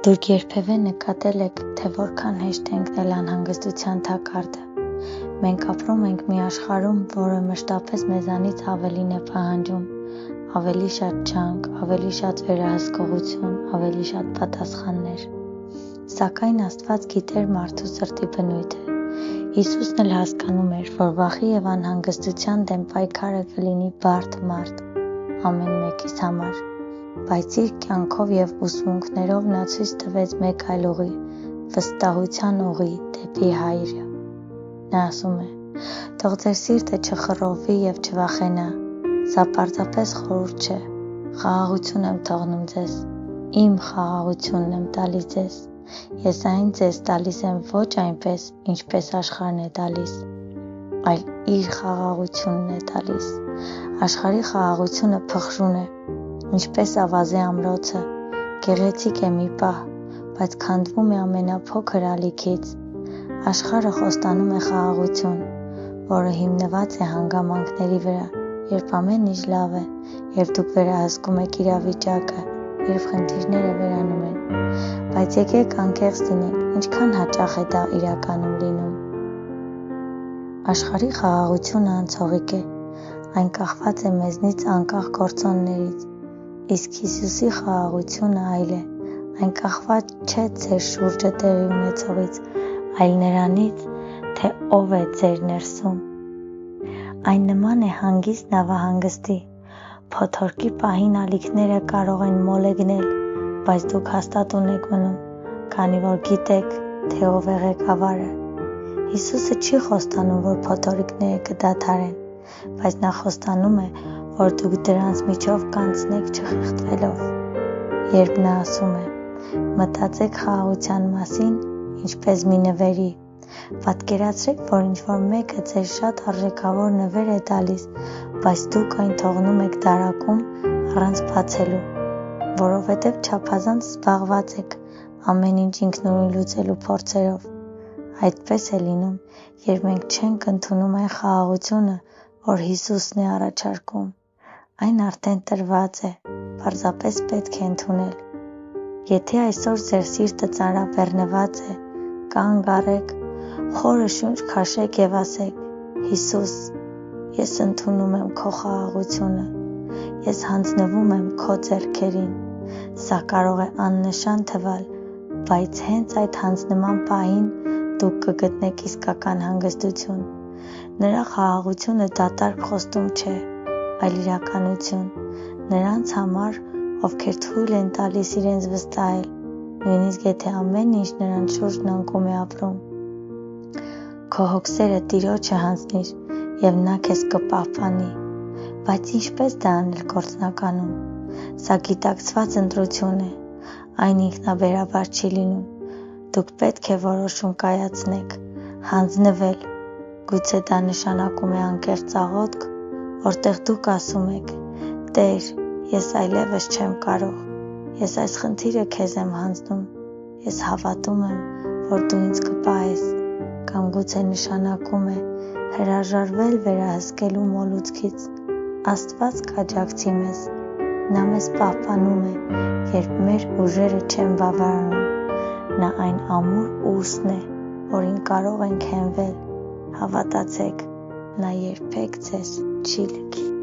Դուք երբևէ նկատել եք, թե որքան հեշտ է ընկնել անհանգստության թակարդը։ Մենք ապրում ենք մի աշխարհում, որը մշտապես մեզանից ավելին է պահանջում, ավելի շատ ջանք, ավելի շատ վերահսկողություն, ավելի շատ պատասխաններ։ Սակայն Աստված գիտեր մարդու սրտի բնույթը։ Հիսուսն էլ հասկանում էր, որ վախի եւ անհանգստության դեմ պայքարը կլինի բարդ մարդ ամեն մեկիս համար։ Բայց իր կյանքով եւ ուսմունքներով նա ցույց տվեց մեկ այլ ուղի, վստահության ուղի դեպի Հայրը։ Նա ասում է. «Թող ձեր սիրտը չխռովվի եւ չվախենա, սա պարզապես խորհուրդ չէ, խաղաղություն եմ թողնում ձեզ, իմ խաղաղությունն եմ տալիս ձեզ, ես այն ձեզ տալիս եմ ոչ այնպես, ինչպես աշխարհն է տալիս, այլ իր խաղաղությունն է տալիս։ Աշխարհի խաղաղությունը փխրուն է, ինչպես ավազե ամրոցը, գեղեցիկ է մի պահ, բայց քանդվում է ամենափոքր ալիքից։ Աշխարհը խոստանում է խաղաղություն, որը հիմնված է հանգամանքների վրա, երբ ամեն ինչ լավ է, երբ դուք վերահսկում եք իրավիճակը, երբ խնդիրները վերանում են։ Բայց եկեք անկեղծ լինենք, ինչքան հաճախ է դա իրականում լինում։ Աշխարհի խաղաղությունը անցողիկ է, այն կախված է մեզնից անկախ գործոններից, իսկ Հիսուսի խաղաղությունը այլ է, այն կախված չէ ձեր շուրջը տեղի ունեցողից, այլ նրանից, թե ով է ձեր ներսում։ Այն նման է հանգիստ նավահանգստի, փոթորկի պահին ալիքները կարող են մոլեգնել, բայց դուք հաստատուն եք մնում, քանի որ գիտեք, թե ով է ղեկավարը։ Հիսուսը չի խոստանում, որ փոթորիկները կդադարեն, բայց նա խոստանում է, որ դուք դրանց միջով կանցնեք չխեղդվելով։ Երբ նա ասում է. «Մտածեք խաղաղության մասին, ինչպես մի նվերի», պատկերացրեք, որ ինչ-որ մեկը ձեր շատ արժեքավոր նվեր է տալիս, բայց դուք այն թողնում եք դարակում առանց բացելու, որովհետև չափազանց զբաղված եք ամեն ինչ ինքնուրույն լուծելու փորձերով։ Այդպես է լինում, երբ մենք չենք ընդունում այն խաղաղությունը, որ Հիսուսն է առաջարկում։ Այն արդեն տրված է, պարզապես պետք է ընդունել։ Եթե այսօր ձեր սիրտը ծանրաբեռնված է, կանգ առեք, խորը շունչ քաշեք եւ ասեք. «Հիսուս, ես ընդունում եմ քո խաղաղությունը, ես հանձնվում եմ քո ձեռքերին»։ Սա կարող է աննշան թվալ, բայց հենց այդ հանձնման պահին դուք կգտնեք իսկական հանգստություն։ Նրա խաղաղությունը դատարկ խոստում չէ, այլ իրականություն, նրանց համար, ովքեր թույլ են տալիս իրենց վստահել, նույնիսկ եթե ամեն ինչ նրանց շուրջն անկում է ապրում։ Քո հոգսերը Տիրոջը հանձնիր, եւ նա քեզ կպահպանի։ Բայց ինչպես դա անել գործնականում։ Սա գիտակցված ընտրություն է, այն ինքնաբերաբար չի լինում։ Դուք պետք է որոշում կայացնեք, հանձնվել։ Գուցե դա նշանակում է անկեղծ աղոթք, որտեղ դուք ասում եք. «Տեր, ես այլևս չեմ կարող, ես այս խնդիրը քեզ եմ հանձնում, ես հավատում եմ, որ դու ինձ կպահես», կամ գուցե նշանակում է հրաժարվել վերահսկելու մոլուցքից։ Աստված կաջակցի մեզ, նա մեզ պահպանում է, երբ մեր ուժերը չեն բավարարում, նա այն ամուր ուսն է, որին կարող ենք հենվել։ Հավատացեք, նա երբեք ձեզ չի լքի։